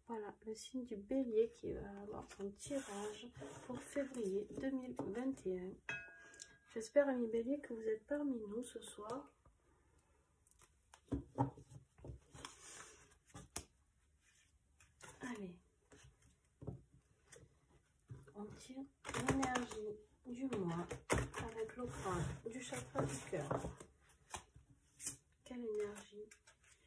Voilà, le signe du Bélier qui va avoir son tirage pour février 2021. J'espère, amis Bélier, que vous êtes parmi nous ce soir. Allez. On tire l'énergie du mois avec l'offrande du chakra du cœur. Quelle énergie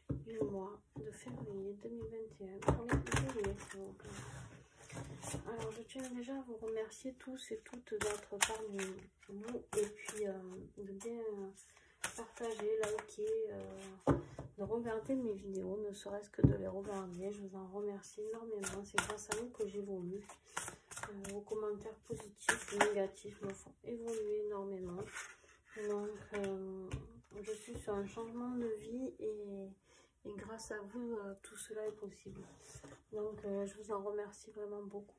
du mois de février 2021 pour les Béliers, s'il vous plaît. Alors, je tiens déjà à vous remercier tous et toutes d'être parmi nous et puis de bien partager, liker, de regarder mes vidéos, ne serait-ce que de les regarder. Je vous en remercie énormément. C'est grâce à vous que j'évolue. Vos commentaires positifs ou négatifs me font évoluer énormément. Donc, je suis sur un changement de vie et grâce à vous, tout cela est possible. Donc, je vous en remercie vraiment beaucoup.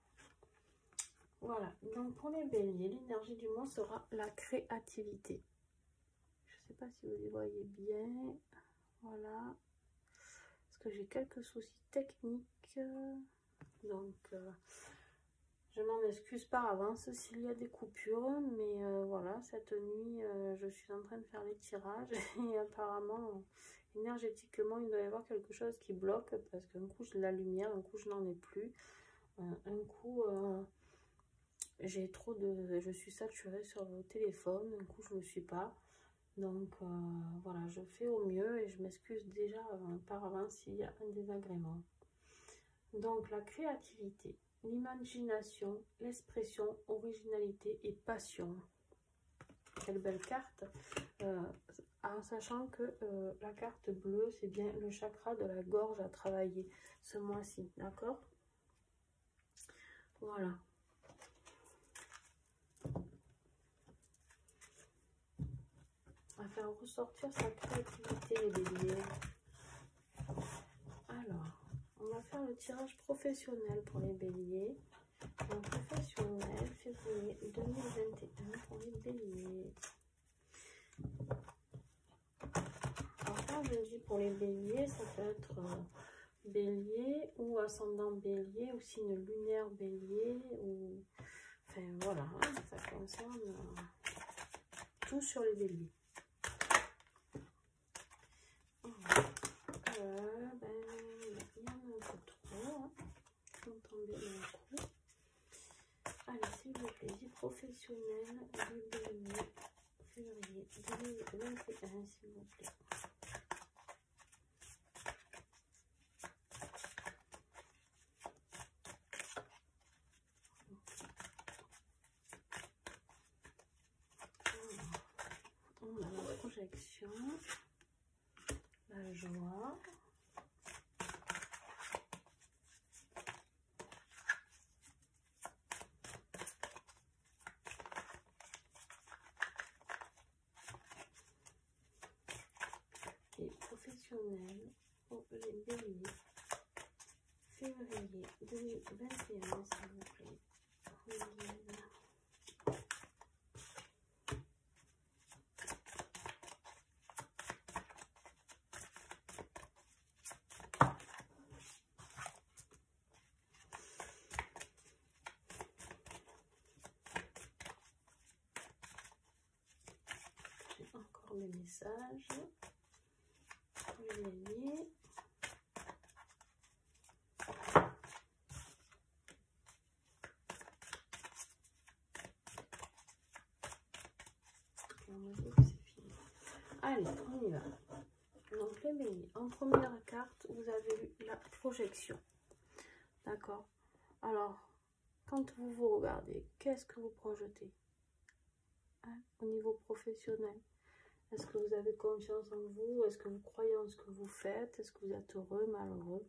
Voilà. Donc, pour les béliers, l'énergie du mois sera la créativité. Je ne sais pas si vous les voyez bien. Voilà. Parce que j'ai quelques soucis techniques. Donc, je m'en excuse par avance s'il y a des coupures. Mais voilà, cette nuit, je suis en train de faire les tirages. Et apparemment, énergétiquement, il doit y avoir quelque chose qui bloque. Parce qu'un coup, j'ai de la lumière, un coup, je n'en ai plus. Un coup, j'ai trop de... Je suis saturée sur le téléphone. Un coup, je ne le suis pas. Donc, voilà, je fais au mieux et je m'excuse déjà par avance s'il y a un désagrément. Donc, la créativité, l'imagination, l'expression, originalité et passion. Quelle belle carte, en sachant que la carte bleue, c'est bien le chakra de la gorge à travailler ce mois-ci, d'accord? Voilà. On va faire ressortir sa créativité, les béliers. Alors, on va faire le tirage professionnel pour les béliers. Donc, professionnel, février 2021 pour les béliers. Alors, quand je dis pour les béliers, ça peut être bélier ou ascendant bélier ou signe lunaire bélier. Ou... Enfin, voilà, hein, ça concerne tout sur les béliers. Ben, il y en a un peu trop, hein. Ils sont tombés d'un coup. Allez, s'il vous plaît, vie professionnelle du bélier, février 2021, s'il vous plaît. On a la projection, la joie. Et professionnel pour les béliers, février 2021, s'il vous plaît. J'ai encore les messages. Les béliers. Allez, on y va. Donc les béliers, en première carte, vous avez eu la projection. D'accord? Alors, quand vous vous regardez, qu'est-ce que vous projetez, hein, au niveau professionnel? Est-ce que vous avez confiance en vous? Est-ce que vous croyez en ce que vous faites? Est-ce que vous êtes heureux, malheureux?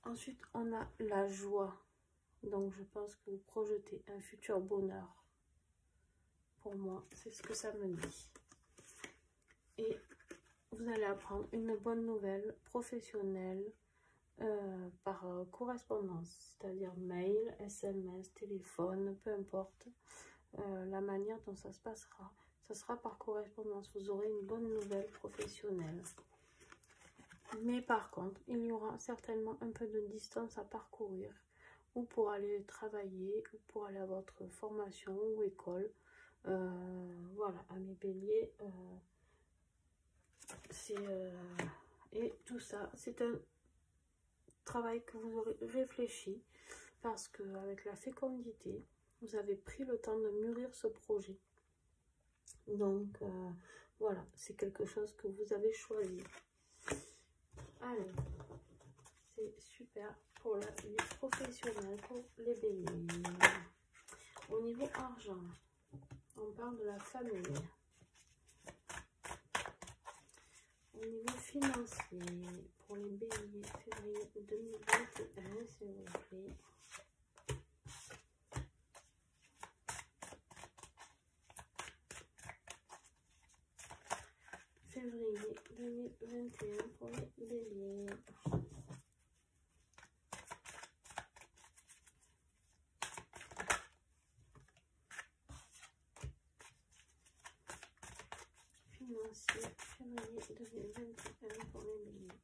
Ensuite, on a la joie. Donc, je pense que vous projetez un futur bonheur. Pour moi, c'est ce que ça me dit. Et vous allez apprendre une bonne nouvelle professionnelle par correspondance, c'est-à-dire mail, SMS, téléphone, peu importe la manière dont ça se passera. Ça sera par correspondance. Vous aurez une bonne nouvelle professionnelle. Mais par contre, il y aura certainement un peu de distance à parcourir, ou pour aller travailler, ou pour aller à votre formation ou école. Voilà, amis béliers, et tout ça, c'est un travail que vous aurez réfléchi, parce qu'avec la fécondité, vous avez pris le temps de mûrir ce projet. Donc, voilà, c'est quelque chose que vous avez choisi. Allez, c'est super pour la vie professionnelle, pour les béliers. Au niveau argent, on parle de la famille. Au niveau financier, pour les béliers, février 2021, s'il vous plaît. Février 2021 pour les béliers. Financier, février 2021 pour les béliers.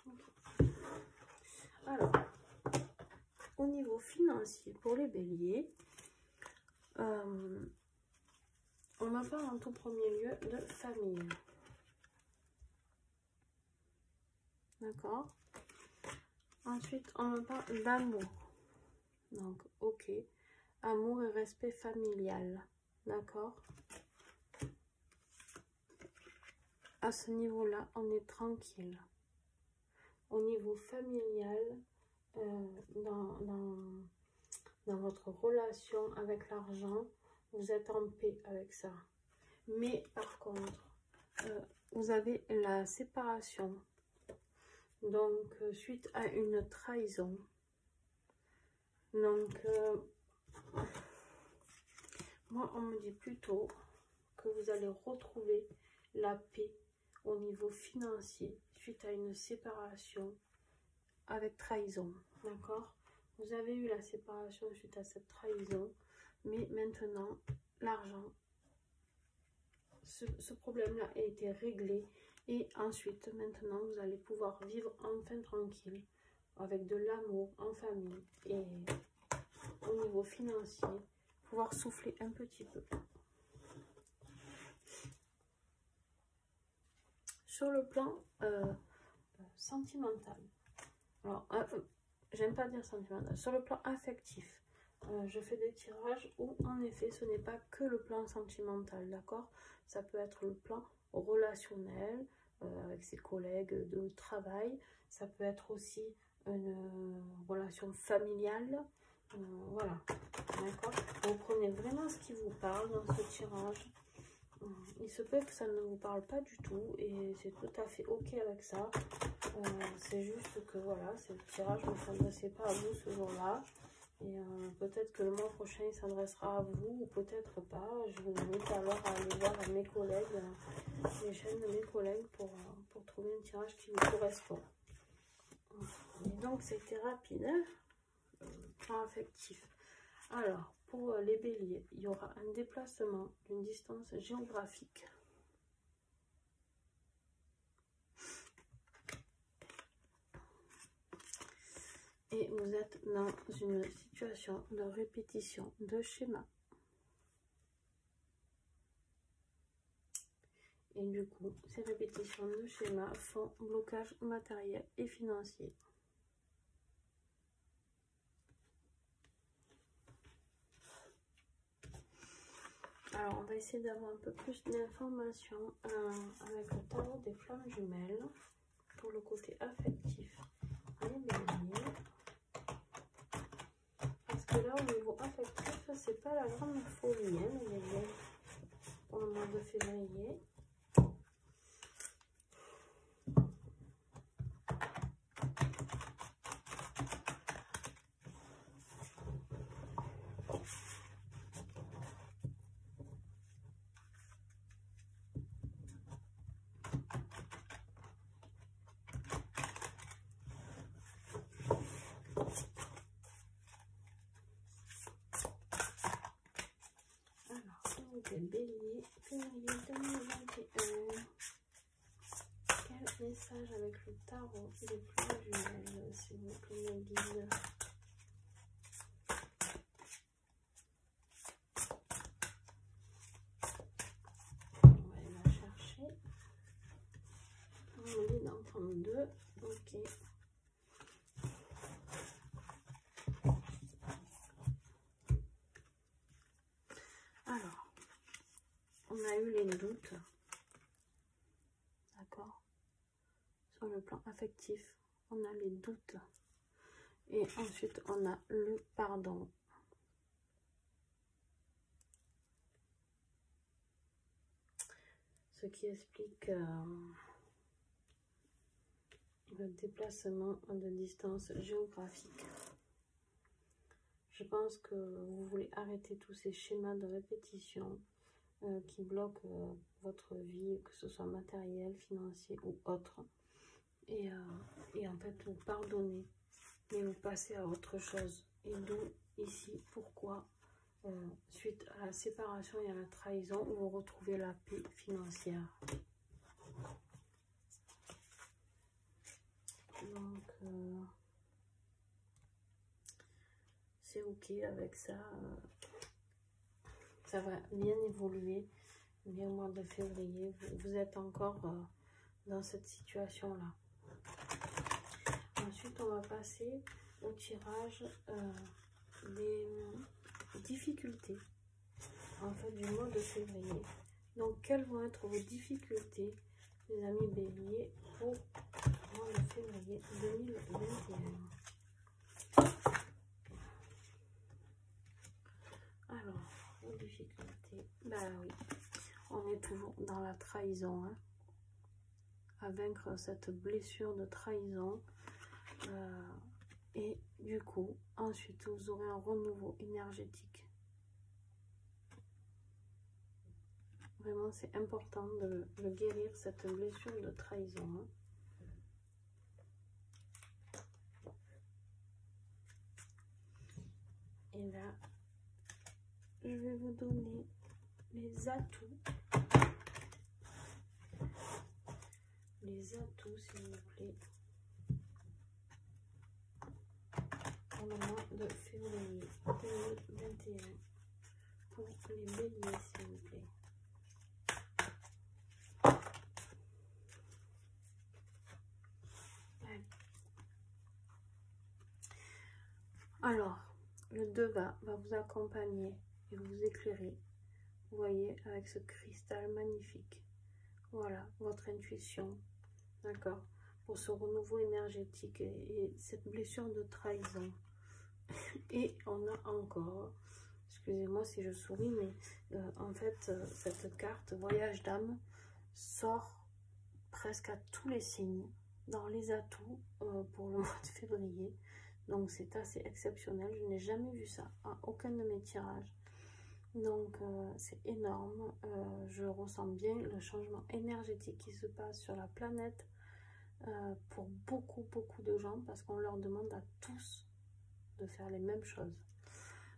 Okay. Alors, au niveau financier pour les béliers, on va parler en tout premier lieu de famille. D'accord. Ensuite, on va parler d'amour. Donc, ok. Amour et respect familial. D'accord. À ce niveau-là, on est tranquille. Au niveau familial, dans votre relation avec l'argent, vous êtes en paix avec ça. Mais par contre, vous avez la séparation. Donc, suite à une trahison. Donc, moi, on me dit plutôt que vous allez retrouver la paix au niveau financier suite à une séparation avec trahison. D'accord? Vous avez eu la séparation suite à cette trahison, mais maintenant, l'argent, ce problème-là a été réglé. Et ensuite, maintenant, vous allez pouvoir vivre enfin tranquille, avec de l'amour en famille et au niveau financier, pouvoir souffler un petit peu. Sur le plan sentimental, alors, j'aime pas dire sentimental, sur le plan affectif, je fais des tirages où, en effet, ce n'est pas que le plan sentimental, d'accord? Ça peut être le plan relationnel, avec ses collègues de travail. Ça peut être aussi une relation familiale. Voilà, d'accord? Vous prenez vraiment ce qui vous parle dans ce tirage. Il se peut que ça ne vous parle pas du tout et c'est tout à fait ok avec ça. C'est juste que voilà, ce tirage ne s'adressait pas à vous ce jour-là. Et peut-être que le mois prochain, il s'adressera à vous, ou peut-être pas. Je vous invite alors à aller voir mes collègues, les chaînes de mes collègues, pour trouver un tirage qui vous correspond. Et donc, c'était rapide, hein, plan affectif. Alors, pour les béliers, il y aura un déplacement d'une distance géographique. Et vous êtes dans une situation de répétition de schéma. Et du coup, ces répétitions de schéma font blocage matériel et financier. Alors, on va essayer d'avoir un peu plus d'informations avec le tarot des flammes jumelles pour le côté affectif. Les béliers. Parce que là, au niveau affectif, c'est pas la grande folie, hein, les béliers, pour le mois de février. Alors, des béliers, février 2021. message avec le tarot des plumes jumelles, s'il vous plaît, mes guides. On va aller la chercher. On est dans 32. Ok. Alors, on a eu les doutes. D'accord? Sur le plan affectif, on a les doutes. Et ensuite, on a le pardon. Ce qui explique le déplacement de distance géographique. Je pense que vous voulez arrêter tous ces schémas de répétition qui bloquent votre vie, que ce soit matériel, financier ou autre. Et en fait, vous pardonnez, mais vous passez à autre chose. Et d'où ici, pourquoi, suite à la séparation et à la trahison, vous retrouvez la paix financière. Donc, c'est ok avec ça. Ça va bien évoluer. Mais au mois de février, vous êtes encore dans cette situation-là. Ensuite, on va passer au tirage des difficultés en fait du mois de février. Donc, quelles vont être vos difficultés, les amis béliers, pour le mois de février 2021? Alors, les difficultés, bah oui, on est toujours dans la trahison, hein, à vaincre cette blessure de trahison. Et du coup, ensuite, vous aurez un renouveau énergétique. Vraiment, c'est important de guérir cette blessure de trahison. Hein. Et là, je vais vous donner les atouts. Les atouts, s'il vous plaît. Pour le mois de février 2021. Pour les béliers, s'il vous plaît. Alors, le 2 va vous accompagner et vous éclairer. Vous voyez, avec ce cristal magnifique. Voilà, votre intuition. D'accord? Pour ce renouveau énergétique et cette blessure de trahison. Et on a encore, excusez-moi si je souris, mais en fait, cette carte voyage d'âme sort presque à tous les signes dans les atouts pour le mois de février. Donc c'est assez exceptionnel, je n'ai jamais vu ça à aucun de mes tirages. Donc c'est énorme, je ressens bien le changement énergétique qui se passe sur la planète pour beaucoup de gens, parce qu'on leur demande à tous de faire les mêmes choses.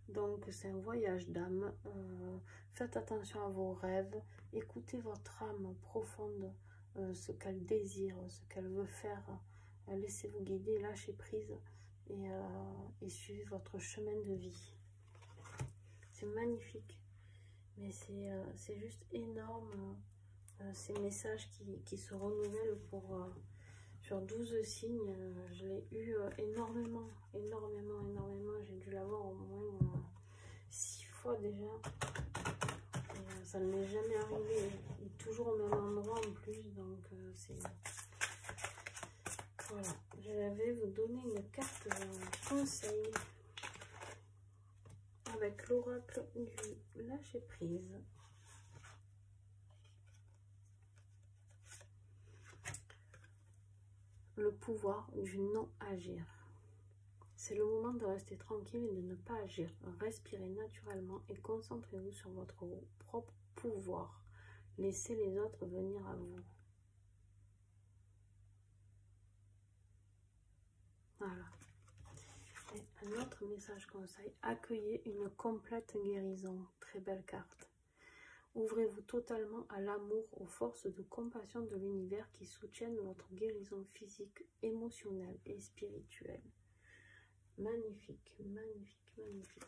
Donc c'est un voyage d'âme, faites attention à vos rêves, écoutez votre âme profonde, ce qu'elle désire, ce qu'elle veut faire, laissez-vous guider, lâchez prise et suivez votre chemin de vie. C'est magnifique, mais c'est juste énorme, ces messages qui se renouvellent pour sur 12 signes. Je l'ai eu énormément, j'ai dû l'avoir au moins 6 fois déjà, et ça ne m'est jamais arrivé, et toujours au même endroit en plus, donc c'est... Voilà, je vais vous donner une carte conseil avec l'oracle du lâcher prise. Le pouvoir du non-agir. C'est le moment de rester tranquille et de ne pas agir. Respirez naturellement et concentrez-vous sur votre propre pouvoir. Laissez les autres venir à vous. Voilà. Et un autre message conseil, accueillez une complète guérison. Très belle carte. Ouvrez-vous totalement à l'amour, aux forces de compassion de l'univers qui soutiennent votre guérison physique, émotionnelle et spirituelle. Magnifique, magnifique, magnifique.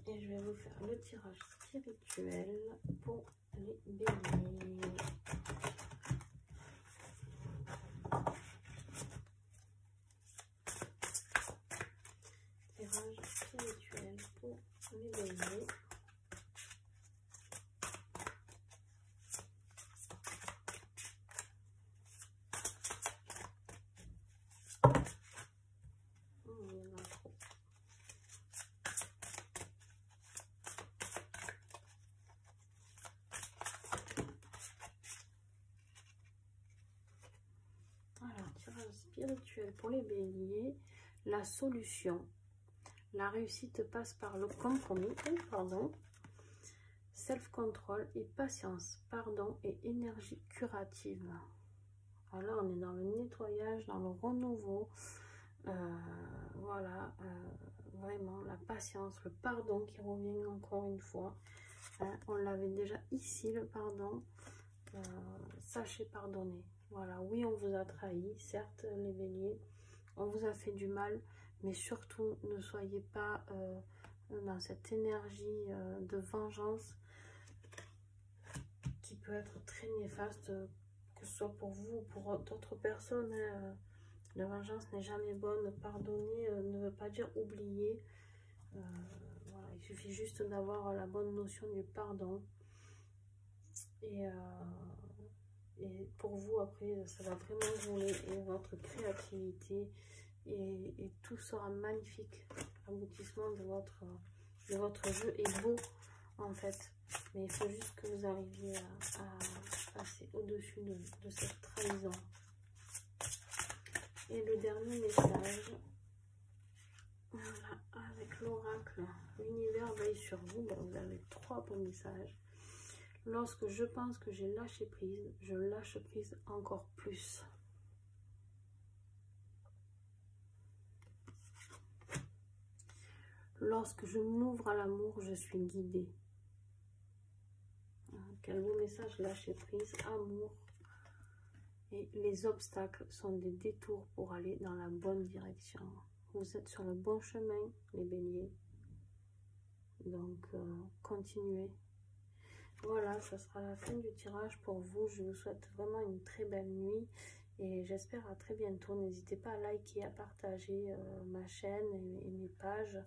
Et je vais vous faire le tirage spirituel pour les béliers. Tirage spirituel pour les béliers. Spirituel pour les béliers, la solution. La réussite passe par le compromis, self-control et patience, pardon et énergie curative. Alors on est dans le nettoyage, dans le renouveau, voilà, vraiment la patience, le pardon qui revient encore une fois. Hein, on l'avait déjà ici, le pardon. Sachez pardonner. Voilà, oui, on vous a trahi, certes, les béliers, on vous a fait du mal, mais surtout, ne soyez pas dans cette énergie de vengeance qui peut être très néfaste, que ce soit pour vous ou pour d'autres personnes. Hein. La vengeance n'est jamais bonne. Pardonner ne veut pas dire oublier. Voilà, il suffit juste d'avoir la bonne notion du pardon. Et pour vous, après, ça va vraiment rouler, et votre créativité, et tout sera magnifique. L'aboutissement de votre jeu est beau, en fait. Mais il faut juste que vous arriviez à passer au-dessus de cette trahison. Et le dernier message, voilà, avec l'oracle, l'univers veille sur vous. Ben, vous avez 3 bons messages. Lorsque je pense que j'ai lâché prise, je lâche prise encore plus. Lorsque je m'ouvre à l'amour, je suis guidée. Quel beau message, lâcher prise, amour. Et les obstacles sont des détours pour aller dans la bonne direction. Vous êtes sur le bon chemin, les béliers. Donc, continuez. Voilà, ça sera la fin du tirage pour vous. Je vous souhaite vraiment une très belle nuit et j'espère à très bientôt. N'hésitez pas à liker, à partager ma chaîne et mes pages.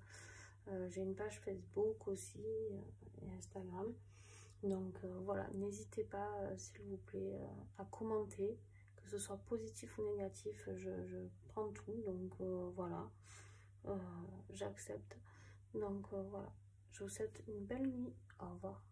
J'ai une page Facebook aussi et Instagram. Donc voilà, n'hésitez pas, s'il vous plaît, à commenter, que ce soit positif ou négatif. Je prends tout, donc voilà, j'accepte. Donc voilà, je vous souhaite une belle nuit. Au revoir.